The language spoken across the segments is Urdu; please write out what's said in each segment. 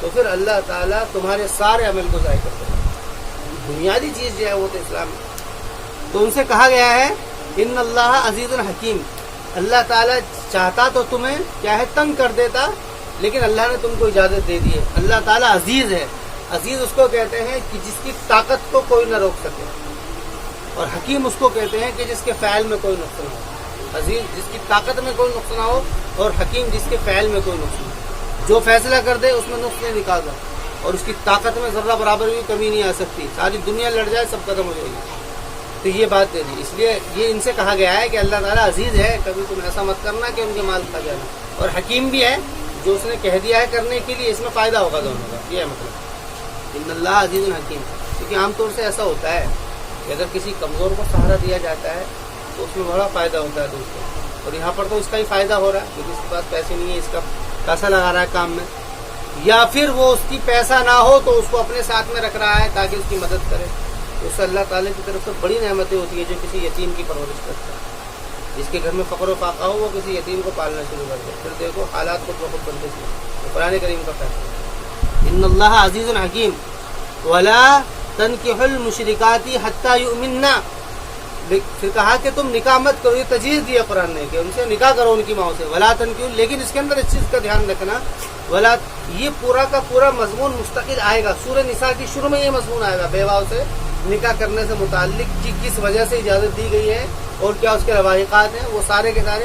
تو پھر اللہ تعالیٰ تمہارے سارے عمل کو ضائع کر دے گا. بنیادی چیز جو ہے وہ تو اسلام ہے. تو ان سے کہا گیا ہے ان اللہ عزیز الحکیم، اللہ تعالیٰ چاہتا تو تمہیں کیا ہے تنگ کر دیتا، لیکن اللہ نے تم کو اجازت دے دی ہے. اللہ تعالیٰ عزیز ہے. عزیز اس کو کہتے ہیں کہ جس کی طاقت کو کوئی نہ روک سکے، اور حکیم اس کو کہتے ہیں کہ جس کے فعل میں کوئی نقص نہ ہو. عزیز جس کی طاقت میں کوئی نقص نہ ہو، اور حکیم جس کے فعل میں کوئی نقص نہ ہو. جو فیصلہ کر دے اس میں نقص نہیں نکالتا، اور اس کی طاقت میں ذرہ برابر بھی کمی نہیں آ سکتی. ساری دنیا لڑ جائے سب ختم ہو جائے گی. تو یہ بات دے دی. اس لیے یہ ان سے کہا گیا ہے کہ اللہ تعالیٰ عزیز ہے، کبھی تم ایسا مت کرنا کہ ان کے مال کھا جانا، اور حکیم بھی ہے، جو اس نے کہہ دیا ہے کرنے کے لیے اس میں فائدہ ہوگا دونوں کا. یہ ہے مطلب ان اللہ عزیز الحکیم. کیونکہ عام طور سے ایسا ہوتا ہے کہ اگر کسی کمزور کو سہارا دیا جاتا ہے تو اس میں بڑا فائدہ ہوتا ہے دوستوں. اور یہاں پر تو اس کا ہی فائدہ ہو رہا ہے، کیونکہ اس کے پاس پیسے نہیں ہے، اس کا پیسہ لگا رہا ہے کام میں، یا پھر وہ اس کی پیسہ نہ ہو تو اس کو اپنے ساتھ میں رکھ رہا ہے تاکہ اس کی مدد کرے. تو اس سے اللہ تعالیٰ کی طرف سے بڑی نعمتیں ہوتی ہیں جو کسی یتیم کی پرورش کرتا ہے. جس کے گھر میں فقر و فاقہ ہو وہ کسی یتیم کو پالنا شروع کر دے، پھر دیکھو حالات خود بخود بنتے تھے. قرآن کریم کا فیصلہ ان اللہ عزیز الحکیم ولا تنکحوا المشرکات حتی یؤمنن. پھر کہا کہ تم نکاح مت کرو، یہ تجویز دی ہے قرآن نے کہ ان سے نکاح کرو ان کی ماؤں سے. ولا تنکحوا، لیکن اس کے اندر اس چیز کا دھیان رکھنا، ولا یہ پورا کا پورا مضمون مستقل آئے گا. سورہ نساء کی شروع میں یہ مضمون آئے گا بیواؤں سے نکاح کرنے سے متعلق کی کس وجہ سے اجازت دی گئی ہے اور کیا اس کے رواحقات ہیں، وہ سارے کے سارے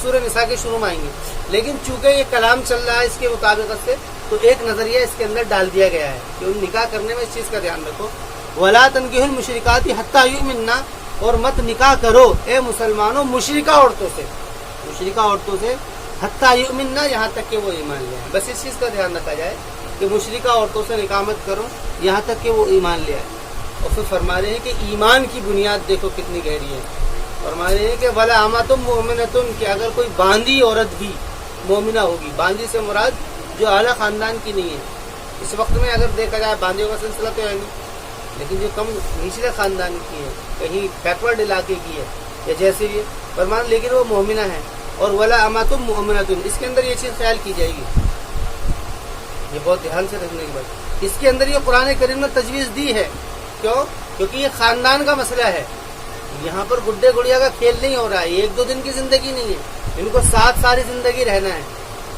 سورہ نساء کے شروع میں آئیں گے. لیکن چونکہ یہ کلام چل رہا ہے اس کے مطابقت سے، تو ایک نظریہ اس کے اندر ڈال دیا گیا ہے کہ ان نکاح کرنے میں اس چیز کا دھیان رکھو. ولا تنکحوا المشرکات حتی یؤمنن، اور مت نکاح کرو اے مسلمانوں مشرکہ عورتوں سے، مشرکہ عورتوں سے حتی یؤمنن، یہاں تک کہ وہ ایمان لے آئیں. بس اس چیز کا دھیان رکھا جائے کہ مشرکہ عورتوں سے نکاح مت کرو یہاں تک کہ وہ ایمان لے آئے. اور پھر فرما رہے ہیں کہ ایمان کی بنیاد دیکھو کتنی گہری ہے. فرما رہے ہیں کہ ولا امۃ مؤمنۃ، کہ اگر کوئی باندھی عورت بھی مومنہ ہوگی. باندھی سے مراد جو اعلیٰ خاندان کی نہیں ہے. اس وقت میں اگر دیکھا جائے باندھیوں کا سلسلہ تو ہے نہیں، لیکن جو کم نچلے خاندان کی ہے، کہیں بیکورڈ علاقے کی ہے یا جیسے بھی فرمان، لیکن وہ مومنہ ہے. اور ولا امۃ مؤمنۃ، اس کے اندر یہ چیز خیال کی جائے گی، یہ بہت دھیان سے رکھنے کی بات. اس کے اندر یہ قرآن کریم نے تجویز دی ہے. کیوں؟ کیونکہ یہ خاندان کا مسئلہ ہے. یہاں پر گڈے گڑیا کا کھیل نہیں ہو رہا ہے. ایک دو دن کی زندگی نہیں ہے، ان کو ساتھ ساری زندگی رہنا ہے.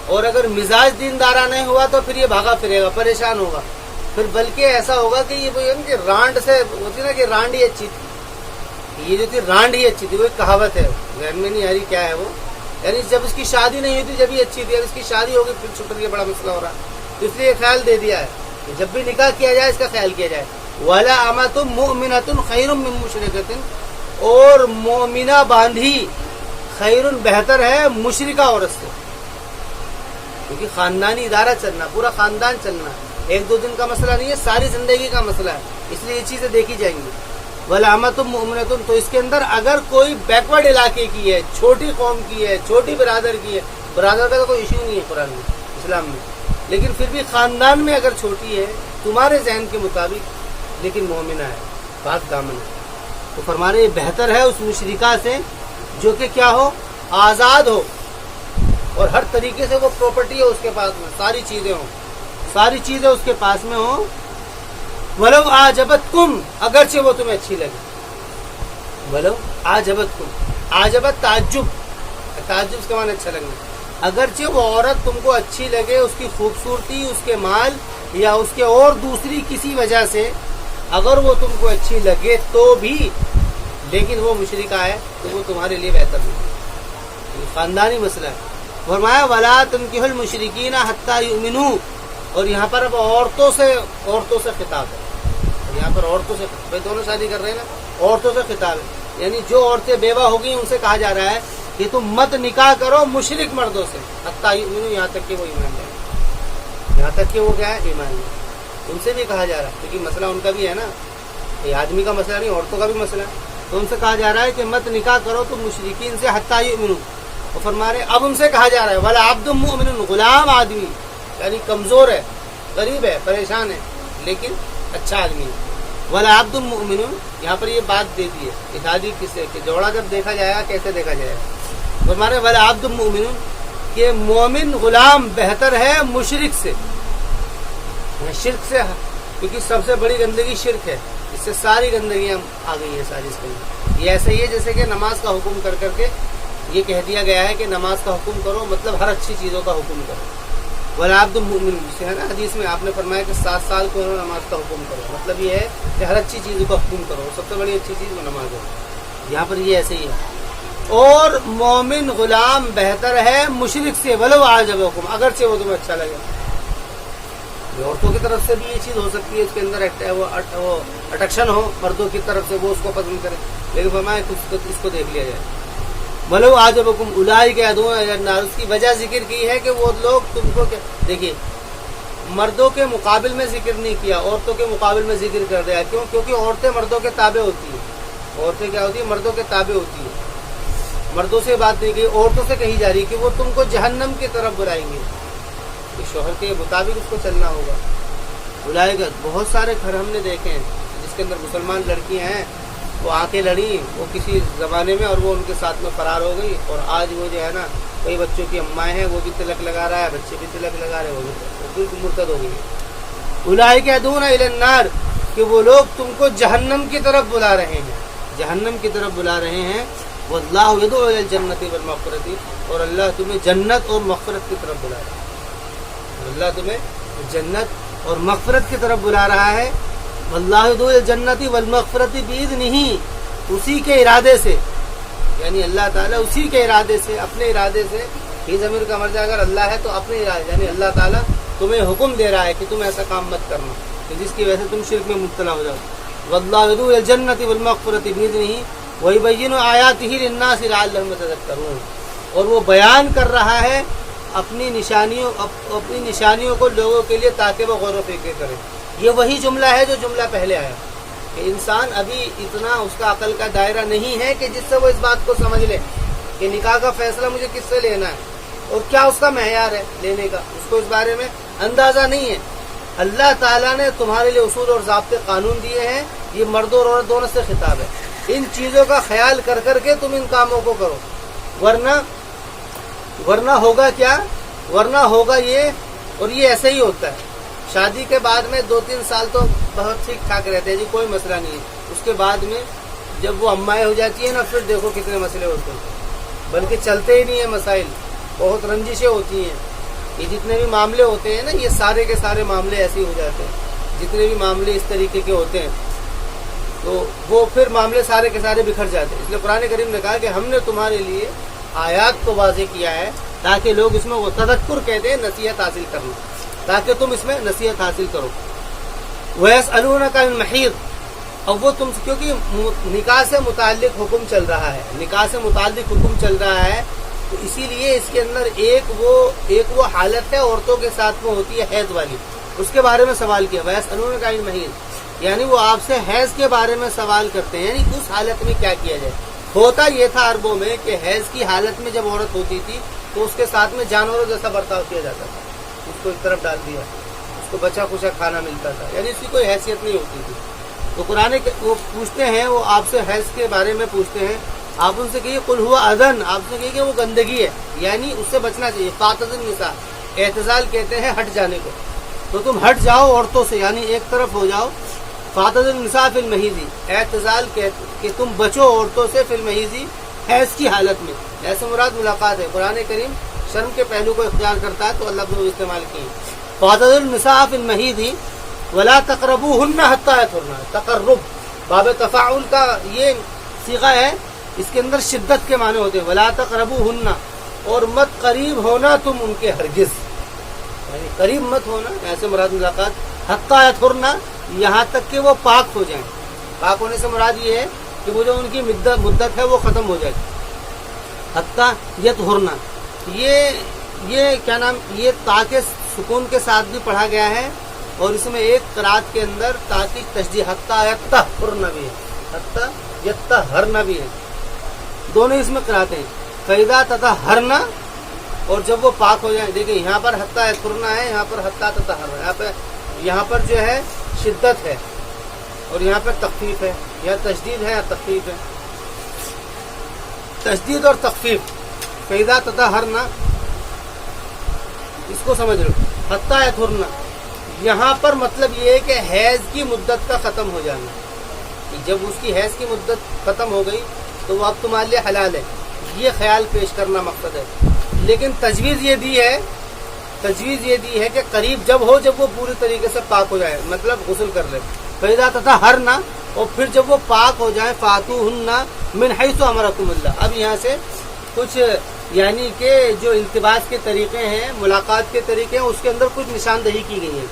اور اگر مزاج دیندارہ نہیں ہوا تو پھر یہ بھاگا پھرے گا، پریشان ہوگا. پھر بلکہ ایسا ہوگا کہ یہ رانڈ سے ہوتی نا کہ رانڈ ہی اچھی تھی. یہ جو تھی رانڈ ہی اچھی تھی، وہ ایک کہاوت ہے، ذہن میں نہیں آ رہی کیا ہے وہ. یعنی جب اس کی شادی نہیں ہوئی تھی جب ہی اچھی تھی، اور اس کی شادی ہوگی پھر چھٹر کے بڑا مسئلہ ہو رہا. تو اس لیے خیال دے دیا ہے کہ جب بھی نکاح کیا جائے اس کا خیال کیا جائے. ولا امۃ مؤمنۃ خیر من مشرکۃ، اور مومنہ باندھی خیر بہتر ہے مشرکہ عورت سے. کیونکہ خاندانی ادارہ چلنا، پورا خاندان چلنا ایک دو دن کا مسئلہ نہیں ہے، ساری زندگی کا مسئلہ ہے. اس لیے یہ چیزیں دیکھی جائیں گی. ولا امۃ مؤمنۃ، تو اس کے اندر اگر کوئی بیکورڈ علاقے کی ہے، چھوٹی قوم کی ہے، چھوٹی برادر کی ہے، برادر کا کوئی ایشو نہیں ہے قرآن میں، اسلام میں، لیکن پھر بھی خاندان میں اگر چھوٹی ہے تمہارے ذہن کے مطابق لیکن مومنہ ہے، پاک دامن ہے، تو فرما رہے بہتر ہے اس مشرکہ سے جو کہ کیا ہو، آزاد ہو، اور ہر طریقے سے وہ پراپرٹی ہے اس کے پاس میں، ساری چیزیں ہوں، ساری چیزیں اس کے پاس میں ہوں. ولو اعجبتکم، اگرچہ وہ تمہیں اچھی لگے. ولو اعجبتکم، اعجبت تعجب، تعجب اس کا معنی اچھا لگنا. اگرچہ وہ عورت تم کو اچھی لگے، اس کی خوبصورتی، اس کے مال یا اس کے اور دوسری کسی وجہ سے اگر وہ تم کو اچھی لگے تو بھی، لیکن وہ مشرکہ ہے تو وہ تمہارے لیے بہتر نہیں. یہ خاندانی مسئلہ ہے. فرمایا ولا تنکحوا المشرکین حتی یؤمنوا، اور یہاں پر اب عورتوں سے خطاب ہے. یہاں پر عورتوں سے خطاب، دونوں شادی کر رہے ہیں نا، عورتوں سے خطاب ہے. یعنی جو عورتیں بیوہ ہو گئی ان سے کہا جا رہا ہے کہ تم مت نکاح کرو مشرک مردوں سے حتی یؤمنوا، یہاں تک کہ وہ ایمان لائیں، یہاں تک کہ وہ کیا ہے، ایمان لائیں. ان سے بھی کہا جا رہا ہے کیونکہ مسئلہ ان کا بھی ہے نا، یہ آدمی کا مسئلہ نہیں، عورتوں کا بھی مسئلہ ہے. تو ان سے کہا جا رہا ہے کہ مت نکاح کرو تم مشرکین سے حتی یؤمنوا. وہ فرما رہے اب ان سے کہا جا رہا ہے ولا عبد مؤمن، غلام آدمی یعنی کمزور ہے، غریب ہے، پریشان ہے، لیکن اچھا آدمی ہے. ولا عبد مؤمن، یہاں پر یہ بات دے دی ہے اتحادی کسے کہ جوڑا جب دیکھا جائے گا کیسے دیکھا جائے گا. فرما رہے ولا عبد مؤمن، کہ مومن غلام بہتر ہے مشرک سے. شرک سے، کیونکہ سب سے بڑی گندگی شرک ہے، اس سے ساری گندگیاں آ گئی ہیں ساری اس کے اندر۔ یہ ایسا ہی ہے جیسے کہ نماز کا حکم کر کر کے یہ کہہ دیا گیا ہے کہ نماز کا حکم کرو، مطلب ہر اچھی چیزوں کا حکم کرو۔ وَالْعَبْدُ الْمُؤْمِنُ سے ہے نا حدیث میں آپ نے فرمایا کہ 7 سال کو نماز کا حکم کرو، مطلب یہ ہے کہ ہر اچھی چیزوں کا حکم کرو، سب سے بڑی اچھی چیز وہ نماز ہے۔ یہاں پر یہ ایسے ہی ہے۔ اور مومن غلام بہتر ہے مشرک سے، وَلَوْ أَعْجَبَكُمْ، اگرچہ وہ تمہیں اچھا لگے۔ عورتوں کی طرف سے بھی یہ چیز ہو سکتی ہے، اس کے اندر وہ اٹریکشن ہو مردوں کی طرف سے، وہ اس کو پسند کرے، لیکن فرمایا اس کو دیکھ لیا جائے۔ وَلَوْ أَعْجَبَكُمْ أُولَٰئِكَ يَدْعُونَ إِلَى النَّارِ، اس کی وجہ ذکر کی ہے کہ وہ لوگ تم کو دیکھیے مردوں کے مقابل میں ذکر نہیں کیا، عورتوں کے مقابل میں ذکر کر دیا۔ کیوں؟ کیونکہ عورتیں مردوں کے تابع ہوتی ہیں، عورتیں کیا ہوتی ہیں؟ مردوں کے تابع ہوتی ہیں۔ مردوں سے بات نہیں کی، عورتوں سے کہی جا رہی کہ وہ تم کو جہنم کی طرف بلائیں گے، شوہر کے مطابق اس کو چلنا ہوگا۔ بلائے گا، بہت سارے گھر ہم نے دیکھے ہیں جس کے اندر مسلمان لڑکیاں ہیں، وہ آنکھیں لڑی وہ کسی زمانے میں اور وہ ان کے ساتھ میں فرار ہو گئی، اور آج وہ جو ہے نا کئی بچوں کی امائیں ہیں وہ بھی تلک لگا رہا ہے، بچے بھی تلک لگا رہے ہیں، وہ بالکل مرتد ہو گئی۔ اولئک یدعون الی النار، کہ وہ لوگ تم کو جہنم کی طرف بلا رہے ہیں، جہنم کی طرف بلا رہے ہیں۔ واللہ یدعو الی الجنۃ والمغفرۃ، اور اللہ تمہیں جنت اور مغفرت کی طرف بلا رہا ہے، اللہ تمہیں جنت اور مغفرت کی طرف بلا رہا ہے۔ واللہ یدعو الی الجنۃ والمغفرۃ باذنہ، اسی کے ارادے سے، یعنی اللہ تعالیٰ اسی کے ارادے سے، اپنے ارادے سے، یہ ضمیر کا مرجع اگر اللہ ہے تو اپنے ارادے، یعنی اللہ تعالیٰ تمہیں حکم دے رہا ہے کہ تم ایسا کام مت کرنا کہ جس کی وجہ سے تم شرک میں مبتلا ہو جاؤ۔ واللہ یدعو الی الجنۃ والمغفرۃ باذنہ ویبین آیاتہ للناس لعلہم یتذکرون، اور وہ بیان کر رہا ہے اپنی نشانیوں کو لوگوں کے لیے تاکہ وہ غور و فکر کریں۔ یہ وہی جملہ ہے جو جملہ پہلے آیا کہ انسان ابھی اتنا اس کا عقل کا دائرہ نہیں ہے کہ جس سے وہ اس بات کو سمجھ لے کہ نکاح کا فیصلہ مجھے کس سے لینا ہے اور کیا اس کا معیار ہے لینے کا، اس کو اس بارے میں اندازہ نہیں ہے۔ اللہ تعالیٰ نے تمہارے لیے اصول اور ضابطے قانون دیے ہیں، یہ مرد اور عورت دونوں سے خطاب ہے۔ ان چیزوں کا خیال کر کر کے تم ان کاموں کو کرو، ورنہ ہوگا کیا؟ ورنہ ہوگا یہ، اور یہ ایسے ہی ہوتا ہے۔ شادی کے بعد میں 2-3 سال تو بہت ٹھیک ٹھاک رہتے ہیں جی، کوئی مسئلہ نہیں ہے، اس کے بعد میں جب وہ امائیں ہو جاتی ہیں نا پھر دیکھو کتنے مسئلے ہوتے ہیں، بلکہ چلتے ہی نہیں ہیں مسائل، بہت رنجشیں ہوتی ہیں۔ یہ جتنے بھی معاملے ہوتے ہیں نا یہ سارے کے سارے معاملے ایسے ہی ہو جاتے ہیں، جتنے بھی معاملے اس طریقے کے ہوتے ہیں تو وہ پھر معاملے سارے کے سارے بکھر جاتے ہیں۔ اس لیے قرآن کریم نے کہا کہ ہم نے تمہارے لیے آیات کو واضح کیا ہے تاکہ لوگ اس میں وہ تذکر کہتے ہیں نصیحت حاصل کرنا، تاکہ تم اس میں نصیحت حاصل کرو۔ وَيَسْأَلُونَكَ عَنِ الْمَحِيضِ، اب وہ تم، کیونکہ نکاح سے متعلق حکم چل رہا ہے، نکاح سے متعلق حکم چل رہا ہے تو اسی لیے اس کے اندر ایک وہ حالت ہے عورتوں کے ساتھ میں ہوتی ہے حیض والی، اس کے بارے میں سوال کیا۔ وَيَسْأَلُونَكَ عَنِ الْمَحِيضِ، یعنی وہ آپ سے حیض کے بارے میں سوال کرتے ہیں، یعنی اس حالت میں کیا کیا جائے۔ ہوتا یہ تھا عربوں میں کہ حیض کی حالت میں جب عورت ہوتی تھی تو اس کے ساتھ میں جانوروں جیسا برتاؤ کیا جاتا تھا، اس کو ایک طرف ڈال دیا، اس کو بچا کچا کھانا ملتا تھا، یعنی اس کی کوئی حیثیت نہیں ہوتی تھی۔ تو قرآن وہ پوچھتے ہیں، وہ آپ سے حیض کے بارے میں پوچھتے ہیں، آپ ان سے کہیے قل ہوا اذن، آپ سے کہیے کہ وہ گندگی ہے، یعنی اس سے بچنا چاہیے۔ فاعتزل النساء، اعتزال کہتے ہیں ہٹ جانے کو، تو تم ہٹ جاؤ عورتوں سے، یعنی ایک طرف ہو جاؤ۔ فاعتزل النساء فی المحیض، اعتزال کہ تم بچو عورتوں سے فی المحیض، حیض کی حالت میں، ایسے مراد ملاقات ہے۔ قرآن کریم شرم کے پہلو کو اختیار کرتا ہے تو اللہ نے استعمال کی۔ فاعتزل النساء فی المحیض ولا تقربوهن حتى يطهرن، تقرب باب تفاعل کا یہ صیغہ ہے، اس کے اندر شدت کے معنی ہوتے ہیں۔ ولا تقربوهن، اور مت قریب ہونا تم ان کے ہرگز، یعنی قریب مت ہونا، ایسے مراد ملاقات۔ حتى يطهرن، یہاں تک کہ وہ پاک ہو جائیں۔ پاک ہونے سے مراد یہ ہے کہ وہ جو ان کی مدت ہے وہ ختم ہو جائے۔ حتى يطهرن، یہ کیا نام، یہ تا کے سکون کے ساتھ بھی پڑھا گیا ہے، اور اس میں ایک قرات کے اندر تا کی تشدید حتى يطهرن بھی ہے، حتى يطهرن بھی ہے، دونوں اس میں قرات ہیں۔ فإذا تطهرن، اور جب وہ پاک ہو جائیں، دیکھیں یہاں پر حتى يطهرن ہے، یہاں پر حتى تطهرن، یہاں پر جو ہے شدت ہے اور یہاں پر تخفیف ہے، یا تشدید ہے یا تخفیف ہے، تشدید اور تخفیف۔ فإذا تطهرن، اس کو سمجھ لو، حتى يطهرن یہاں پر مطلب یہ ہے کہ حیض کی مدت کا ختم ہو جانا، کہ جب اس کی حیض کی مدت ختم ہو گئی تو وہ اب تمہارے لیے حلال ہے، یہ خیال پیش کرنا مقصد ہے۔ لیکن تجویز یہ دی ہے کہ قریب جب ہو، جب وہ پوری طریقے سے پاک ہو جائے، مطلب غسل کر لے، فَإِذَا تَطَهَّرْنَ، اور پھر جب وہ پاک ہو جائیں، فَأْتُوهُنَّ مِنْ حَيْثُ أَمَرَكُمُ اللَّهُ۔ اب یہاں سے کچھ یعنی کہ جو التباس کے طریقے ہیں، ملاقات کے طریقے ہیں، اس کے اندر کچھ نشاندہی کی گئی ہے۔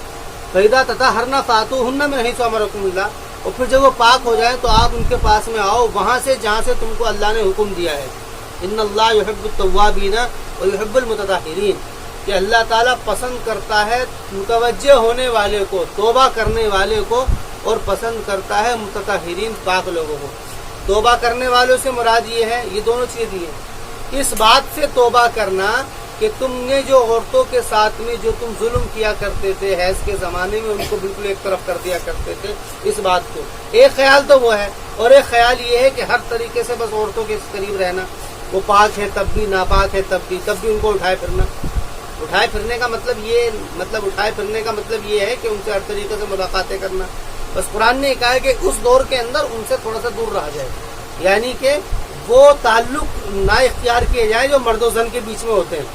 فَإِذَا تَطَهَّرْنَ فَأْتُوهُنَّ مِنْ حَيْثُ أَمَرَكُمُ اللَّهُ، اور پھر جب وہ پاک ہو جائیں تو آپ ان کے پاس میں آؤ، وہاں سے جہاں سے تم کو اللہ نے حکم دیا ہے۔ ان اللہ یحب التوابین ویحب المتطہرین، کہ اللہ تعالیٰ پسند کرتا ہے متوجہ ہونے والے کو، توبہ کرنے والے کو، اور پسند کرتا ہے متطہرین، پاک لوگوں کو۔ توبہ کرنے والوں سے مراد یہ ہے، یہ دونوں چیزیں دی ہیں، اس بات سے توبہ کرنا کہ تم نے جو عورتوں کے ساتھ میں جو تم ظلم کیا کرتے تھے حیض کے زمانے میں، ان کو بالکل ایک طرف کر دیا کرتے تھے، اس بات کو ایک خیال تو وہ ہے، اور ایک خیال یہ ہے کہ ہر طریقے سے بس عورتوں کے قریب رہنا، وہ پاک ہے تب بھی، ناپاک ہے تب بھی ان کو اٹھائے پھرنا۔ اٹھائے پھرنے کا مطلب یہ ہے کہ ان سے ہر طریقے سے ملاقاتیں کرنا۔ بس قرآن نے کہا ہے کہ اس دور کے اندر ان سے تھوڑا سا دور رہا جائے، یعنی کہ وہ تعلق نہ اختیار کیے جائیں جو مرد و زن کے بیچ میں ہوتے ہیں۔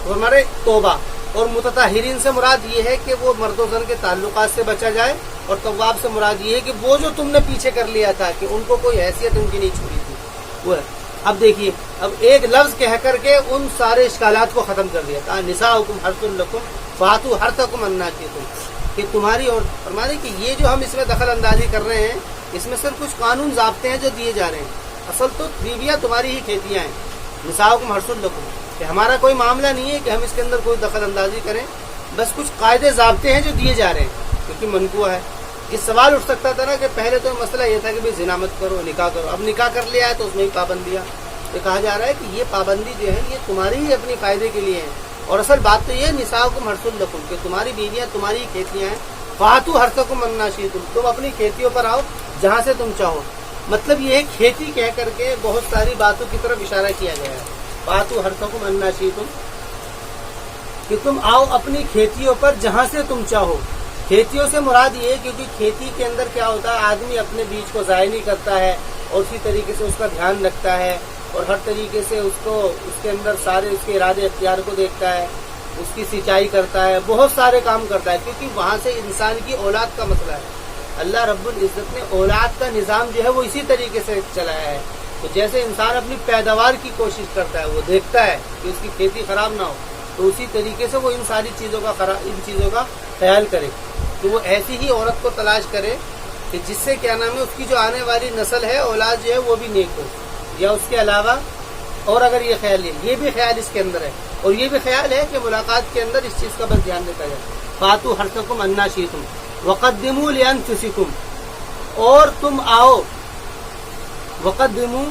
ہمارے توبہ اور متطہرین سے مراد یہ ہے کہ وہ مرد و زن کے تعلقات سے بچا جائے، اور تواب سے مراد یہ ہے کہ وہ جو تم نے پیچھے کر لیا تھا کہ ان کو کوئی حیثیت ان کی نہیں چھوڑی تھی، وہ ہے۔ اب دیکھیے، اب ایک لفظ کہہ کر کے ان سارے اشکالات کو ختم کر دیا تھا۔ نساؤکم حرث لکم فاتوا حرثکم انا شئتم، کہ تمہاری، اور فرمانے کہ یہ جو ہم اس میں دخل اندازی کر رہے ہیں، اس میں صرف کچھ قانون ضابطے ہیں جو دیے جا رہے ہیں، اصل تو بیویاں تمہاری ہی کھیتیاں ہیں۔ نساؤکم حرث لکم، کہ ہمارا کوئی معاملہ نہیں ہے کہ ہم اس کے اندر کوئی دخل اندازی کریں، بس کچھ قاعدے ضابطے ہیں جو دیے جا رہے ہیں، کیونکہ منقوع ہے۔ یہ سوال اٹھ سکتا تھا نا کہ پہلے تو مسئلہ یہ تھا کہ بھائی زنا مت کرو، نکاح کرو، اب نکاح کر لیا ہے تو اس میں ہی پابندیاں، یہ کہا جا رہا ہے کہ یہ پابندی جو ہے یہ تمہاری ہی اپنی فائدے کے لیے ہے، اور اصل بات تو یہ نساؤکم حرث لکم، کہ تمہاری بیویاں تمہاری ہی کھیتیاں ہیں۔ فاتوا حرثکم انا شئتم، تم اپنی کھیتیوں پر آؤ جہاں سے تم چاہو۔ مطلب یہ ہے کھیتی کہہ کر کے بہت ساری باتوں کی طرف اشارہ کیا گیا ہے۔ فاتوا حرثکم انا شئتم، کہ تم آؤ اپنی کھیتیوں پر جہاں سے تم چاہو۔ کھیتیوں سے مراد یہ ہے کیونکہ کھیتی کے اندر کیا ہوتا ہے، آدمی اپنے بیج کو ضائع نہیں کرتا ہے، اور اسی طریقے سے اس کا دھیان رکھتا ہے، اور ہر طریقے سے اس کے اندر سارے اس کے ارادے اختیار کو دیکھتا ہے، اس کی سینچائی کرتا ہے، بہت سارے کام کرتا ہے، کیونکہ وہاں سے انسان کی اولاد کا مسئلہ ہے۔ اللہ رب العزت نے اولاد کا نظام جو ہے وہ اسی طریقے سے چلایا ہے۔ تو جیسے انسان اپنی پیداوار کی کوشش کرتا ہے، وہ دیکھتا ہے کہ اس کی کھیتی خراب نہ ہو، تو اسی طریقے سے وہ ان ساری چیزوں کا خیال کرے، تو وہ ایسی ہی عورت کو تلاش کرے کہ جس سے کیا نام ہے اس کی جو آنے والی نسل ہے، اولاد جو ہے وہ بھی نیک ہو۔ یا اس کے علاوہ اور اگر یہ خیال ہے، یہ بھی خیال اس کے اندر ہے، اور یہ بھی خیال ہے کہ ملاقات کے اندر اس چیز کا بس دھیان رکھا جائے۔ فاتوا حرثکم انا شئتم وقدموا لانفسکم، اور تم آؤ، وقدموا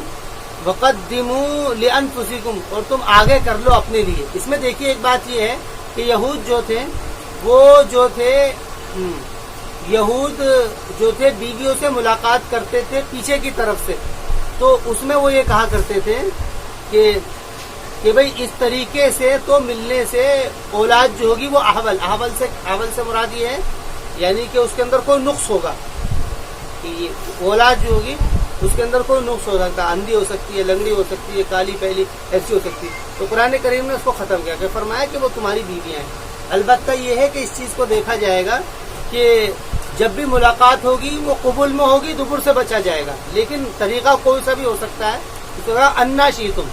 لانفسکم، اور تم آگے کر لو اپنے لیے۔ اس میں دیکھیے ایک بات یہ ہے کہ یہود جو تھے بیویوں سے ملاقات کرتے تھے پیچھے کی طرف سے، تو اس میں وہ یہ کہا کرتے تھے کہ بھئی اس طریقے سے تو ملنے سے اولاد جو ہوگی وہ احول سے مراد یہ ہے یعنی کہ اس کے اندر کوئی نقص ہوگا، کہ یہ اولاد جو ہوگی اس کے اندر کوئی نقص ہو سکتا ہے، اندھی ہو سکتی ہے، لنگڑی ہو سکتی ہے، کالی پہلی ایسی ہو سکتی ہے۔ تو قرآن کریم نے اس کو ختم کیا کہ فرمایا کہ وہ تمہاری بیویاں ہیں۔ البتہ یہ ہے کہ اس چیز کو دیکھا جائے گا کہ جب بھی ملاقات ہوگی وہ قبول میں ہوگی، دبر سے بچا جائے گا، لیکن طریقہ کوئی سا بھی ہو سکتا ہے۔ اس طرح انا شئتم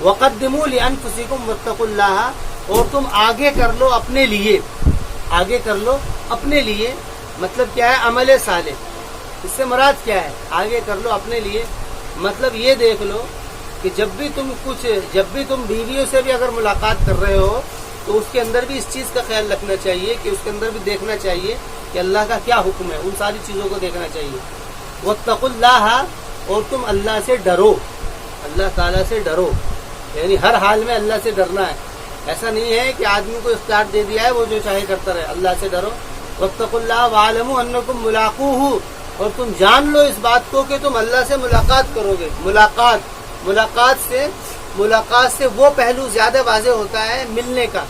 وقدموا لانفسکم واتقوا اللہ، اور تم آگے کر لو اپنے لیے، آگے کر لو اپنے لیے، مطلب کیا ہے، عمل صالح۔ اس سے مراد کیا ہے، آگے کر لو اپنے لیے، مطلب یہ دیکھ لو کہ جب بھی تم بیویوں سے بھی اگر ملاقات کر رہے ہو تو اس کے اندر بھی اس چیز کا خیال رکھنا چاہیے کہ اس کے اندر بھی دیکھنا چاہیے کہ اللہ کا کیا حکم ہے، ان ساری چیزوں کو دیکھنا چاہیے۔ واتقوا اللہ، اور تم اللہ سے ڈرو، اللہ تعالیٰ سے ڈرو، یعنی ہر حال میں اللہ سے ڈرنا ہے۔ ایسا نہیں ہے کہ آدمی کو اختیار دے دیا ہے وہ جو چاہے کرتا رہے، اللہ سے ڈرو۔ واتقوا اللہ واعلموا انکم ملاقوہ، اور تم جان لو اس بات کو کہ تم اللہ سے ملاقات کرو گے۔ ملاقات سے وہ پہلو زیادہ واضح ہوتا ہے ملنے کا،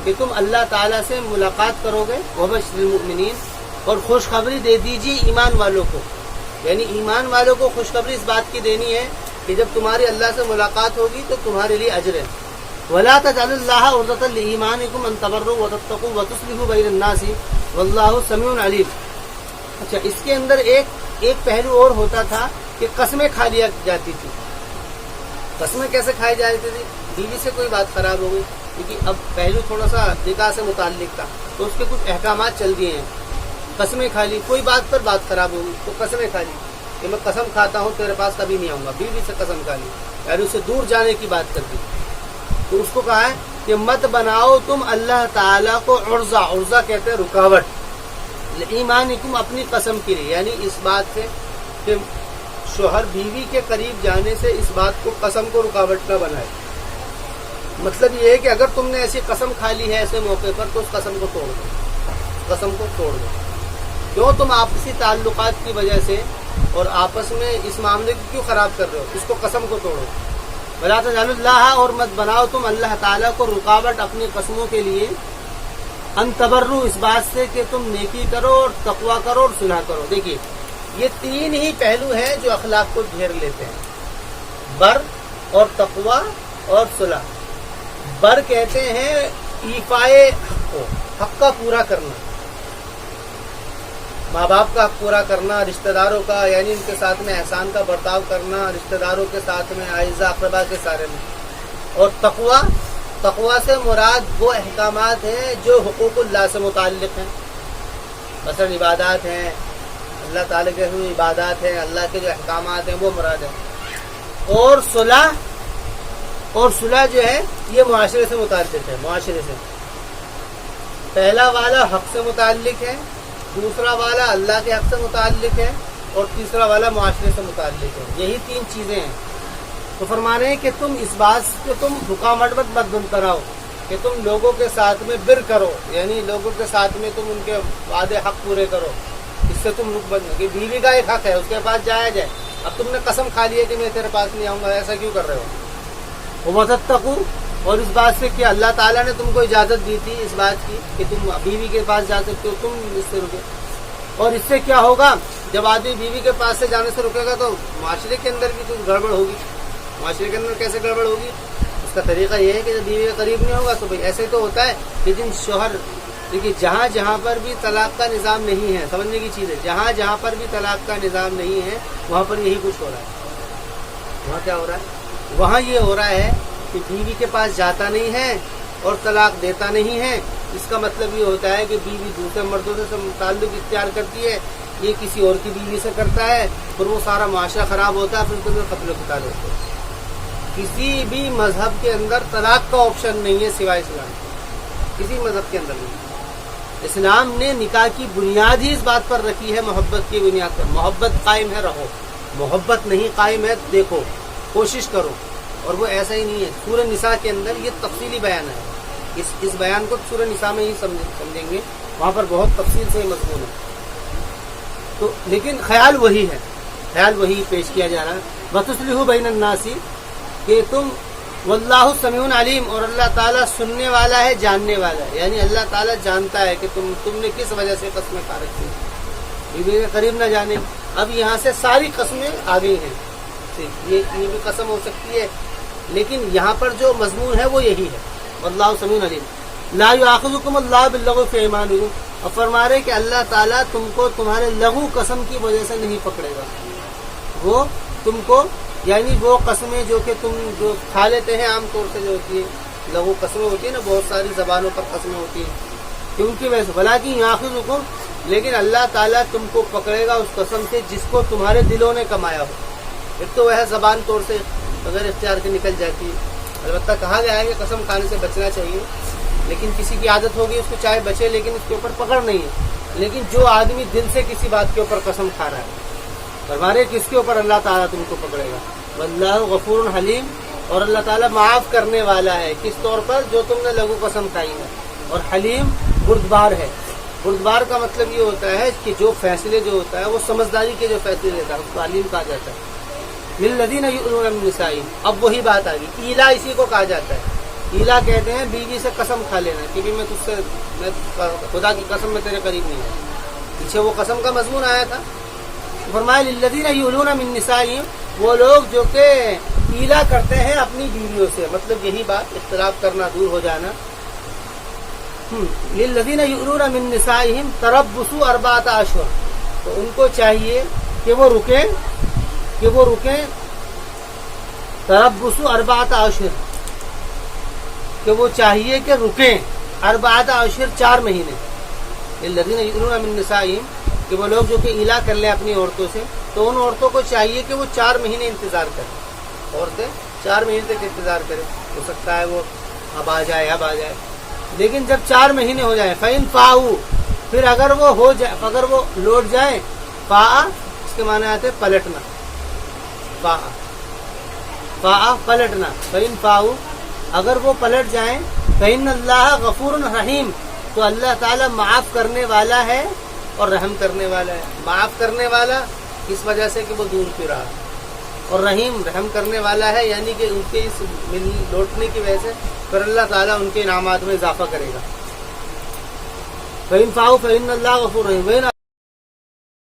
کہ تم اللہ تعالیٰ سے ملاقات کرو گے، وبشر المؤمنین، اور خوشخبری دے دیجیے ایمان والوں کو، یعنی ایمان والوں کو خوشخبری اس بات کی دینی ہے کہ جب تمہاری اللہ سے ملاقات ہوگی تو تمہارے لیے اجر ہے۔ وَلَا تَجْعَلُوا اللَّهَ عُرْضَةً لِإِيمَانِكُمْ أَن تَبَرُّوا وَتَتَّقُوا وَتُصْلِحُوا بَيْنَ النَّاسِ وَاللَّهُ سَمِيعٌ عَلِيمٌ۔ اچھا، اس کے اندر ایک پہلو اور ہوتا تھا کہ قسمیں کھا لیا جاتی تھی۔ قسمیں کیسے کھائی جاتی تھی؟ بیوی سے کوئی بات خراب ہو گئی، کیونکہ اب پہلو تھوڑا سا نکاح سے متعلق تھا تو اس کے کچھ احکامات چل دیے ہیں۔ قسمیں کھا لی، کوئی بات پر بات خراب ہو گئی تو قسمیں کھا لی کہ میں قسم کھاتا ہوں تیرے پاس کبھی نہیں آؤں گا، بیوی سے قسم کھا لی، یعنی اسے دور جانے کی بات کر دی، تو اس کو کہا ہے کہ مت بناؤ تم اللہ تعالیٰ کو عرضہ، عرضہ کہتے ہیں رکاوٹ، ایمانکم اپنی قسم کے لیے، یعنی اس بات سے کہ شوہر بیوی کے قریب جانے سے اس بات کو قسم کو رکاوٹ نہ بنائے۔ مطلب یہ ہے کہ اگر تم نے ایسی قسم کھا لی ہے ایسے موقع پر تو اس قسم کو توڑ دو، قسم کو توڑ دو۔ کیوں تم آپسی تعلقات کی وجہ سے اور آپس میں اس معاملے کو کیوں خراب کر رہے ہو؟ اس کو قسم کو توڑو۔ وَلَا تَجْعَلُوا اللَّهَ، اور مت بناؤ تم اللہ تعالیٰ کو رکاوٹ اپنی قسموں کے لیے، ان تبروا، اس بات سے کہ تم نیکی کرو اور تقویٰ کرو اور صلح کرو۔ دیکھیے یہ تین ہی پہلو ہیں جو اخلاق کو گھیر لیتے ہیں، بر اور تقویٰ اور صلح۔ بر کہتے ہیں ایفائے حق کو، حق کا پورا کرنا، ماں باپ کا حق پورا کرنا، رشتہ داروں کا، یعنی ان کے ساتھ میں احسان کا برتاؤ کرنا، رشتہ داروں کے ساتھ میں، اعزاء اقربا کے سارے میں۔ اور تقویٰ، تقویٰ سے مراد وہ احکامات ہیں جو حقوق اللہ سے متعلق ہیں، مثلا عبادات ہیں، اللہ تعالیٰ کے ہوئے عبادات ہیں، اللہ کے جو احکامات ہیں وہ مراد ہے۔ اور صلح، اور صلح جو ہے یہ معاشرے سے متعلق ہے، معاشرے سے۔ پہلا والا حق سے متعلق ہے، دوسرا والا اللہ کے حق سے متعلق ہے، اور تیسرا والا معاشرے سے متعلق ہے۔ یہی تین چیزیں ہیں۔ تو فرما رہے ہیں کہ تم اس بات سے تم رکاوٹ مت بناؤ کہ تم لوگوں کے ساتھ میں بر کرو، یعنی لوگوں کے ساتھ میں تم ان کے وعدے حق پورے کرو، اس سے تم رک بن کہ بیوی کا ایک حق ہے اس کے پاس جایا جائے، اب تم نے قسم کھا لی ہے کہ میں تیرے پاس نہیں آؤں گا، ایسا کیوں کر رہے ہو؟ وَتَتَّقُوا، اور اس بات سے کہ اللہ تعالیٰ نے تم کو اجازت دی تھی اس بات کی کہ تم بیوی کے پاس جا سکتے ہو، تم اس سے رکے۔ اور اس سے کیا ہوگا؟ جب آدمی بیوی کے پاس سے جانے سے رکے گا تو معاشرے کے اندر بھی کچھ گڑبڑ ہوگی۔ معاشرے کے اندر کیسے گڑبڑ ہوگی؟ اس کا طریقہ یہ ہے کہ جب بیوی کے قریب نہیں ہوگا تو بھائی ایسے تو ہوتا ہے کہ جن شوہر، دیکھیے جہاں جہاں پر بھی طلاق کا نظام نہیں ہے، سمجھنے کی چیز ہے، جہاں جہاں پر بھی طلاق کا نظام نہیں ہے وہاں پر یہی کچھ ہو رہا ہے۔ وہاں کیا ہو رہا ہے؟ وہاں یہ ہو رہا ہے کہ بیوی کے پاس جاتا نہیں ہے اور طلاق دیتا نہیں ہے۔ اس کا مطلب یہ ہوتا ہے کہ بیوی دوسرے مردوں سے تعلق اختیار کرتی ہے، یہ کسی اور کی بیوی سے کرتا ہے، پھر وہ سارا معاشرہ خراب ہوتا ہے، پھر تمہیں قتل و قتال ہوتے ہیں۔ کسی بھی مذہب کے اندر طلاق کا آپشن نہیں ہے سوائے اسلام، کسی مذہب کے اندر نہیں۔ اسلام نے نکاح کی بنیاد ہی اس بات پر رکھی ہے، محبت کی بنیاد پر۔ محبت قائم ہے رہو، محبت نہیں قائم ہے دیکھو، کوشش کرو۔ اور وہ ایسا ہی نہیں ہے۔ سورہ نساء کے اندر یہ تفصیلی بیان ہے، اس بیان کو سورہ نساء میں ہی سمجھیں گے، وہاں پر بہت تفصیل سے مضمون ہے۔ تو لیکن خیال وہی ہے، خیال وہی پیش کیا جا رہا ہے۔ وَتُصْلِحُوا بَيْنَ النَّاسِ، کہ تم، واللہ سمیع علیم، اور اللہ تعالیٰ سننے والا ہے، جاننے والا ہے، یعنی اللہ تعالیٰ جانتا ہے کہ تم نے کس وجہ سے قسمیں کھا رکھی ہیں، بیوی کے قریب نہ جانے۔ اب یہاں سے ساری قسمیں آ گئی ہیں، یہ بھی قسم ہو سکتی ہے، لیکن یہاں پر جو مضمون ہے وہ یہی ہے، واللہ سمیع علیم۔ لا یؤاخذکم اللہ باللغو فی ایمانکم، اور فرما رہے کہ اللہ تعالیٰ تم کو تمہارے لغو قسم کی وجہ سے نہیں پکڑے گا، وہ تم کو، یعنی وہ قسمیں جو کہ تم جو کھا لیتے ہیں عام طور سے، جو ہوتی ہے لغو قسمیں ہوتی ہیں نا، بہت ساری زبانوں پر قسمیں ہوتی ہیں، کہ ان کی وجہ سے ولیکن یؤاخذکم، لیکن اللہ تعالیٰ تم کو پکڑے گا اس قسم سے جس کو تمہارے دلوں نے کمایا ہو۔ ایک تو وہ ہے زبان طور سے اگر اختیار کے نکل جاتی ہے، البتہ کہا گیا ہے کہ قسم کھانے سے بچنا چاہیے، لیکن کسی کی عادت ہوگی اس کو چاہے بچے لیکن اس کے اوپر پکڑ نہیں ہے۔ لیکن جو آدمی دل سے کسی بات کے اوپر قسم کھا رہا ہے، فرمانے کس کے اوپر اللہ تعالیٰ تم کو پکڑے گا۔ واللہ غفور حلیم، اور اللہ تعالیٰ معاف کرنے والا ہے، کس طور پر؟ جو تم نے لغو قسم کھائی ہے۔ اور حلیم بردبار ہے۔ بردبار کا مطلب یہ ہوتا ہے کہ جو فیصلے جو ہوتا ہے وہ سمجھداری کے جو فیصلے لیتا ہے اس کو حلیم کہا جاتا ہے۔ للذین یؤلون من نسائہم، اب وہی بات آ گئی، ایلا اسی کو کہا جاتا ہے، ایلا کہتے ہیں بیوی سے قسم کھا لینا کہ بھی میں خدا کی قسم میں تیرے قریب نہیں ہوں. پیچھے وہ قسم کا مضمون آیا تھا. فرمایا للذین یؤلون من نسائہم، وہ لوگ جو کہ ایلا کرتے ہیں اپنی بیویوں سے، مطلب یہی بات اختلاف کرنا، دور ہو جانا. للذین یؤلون من نسائہم تربص 4 اشہر، تو ان کو چاہیے کہ وہ رکیں تربص 4 اشہر، کہ وہ چاہیے کہ رکیں 4 اشہر 4 مہینے. للذین یؤلون من نسائہم، کہ وہ لوگ جو کہ ایلا کر لیں اپنی عورتوں سے، تو ان عورتوں کو چاہیے کہ وہ 4 مہینے انتظار کریں. عورتیں 4 مہینے تک انتظار کریں. ہو سکتا ہے وہ اب آ جائے، لیکن جب 4 مہینے ہو جائیں فَإِن فَاءُوا، پھر اگر وہ لوٹ جائیں، فَاءَ اس کے معنی آتے پلٹنا، فَاءَ پلٹنا. فَإِن فَاءُوا، اگر وہ پلٹ جائیں، فَإِنَّ اللَّهَ غَفُورٌ رَحِيمٌ، تو اللہ تعالیٰ معاف کرنے والا ہے اور رحم کرنے والا ہے. معاف کرنے والا اس وجہ سے کہ وہ دور پھر رہا، اور رحم کرنے والا ہے یعنی کہ ان کے اس لوٹنے کی وجہ سے پھر اللہ تعالیٰ ان کے انعامات میں اضافہ کرے گا. فَإِن فَاءُوا فَإِنَّ اللَّهَ غَفُورٌ رَحِيمٌ.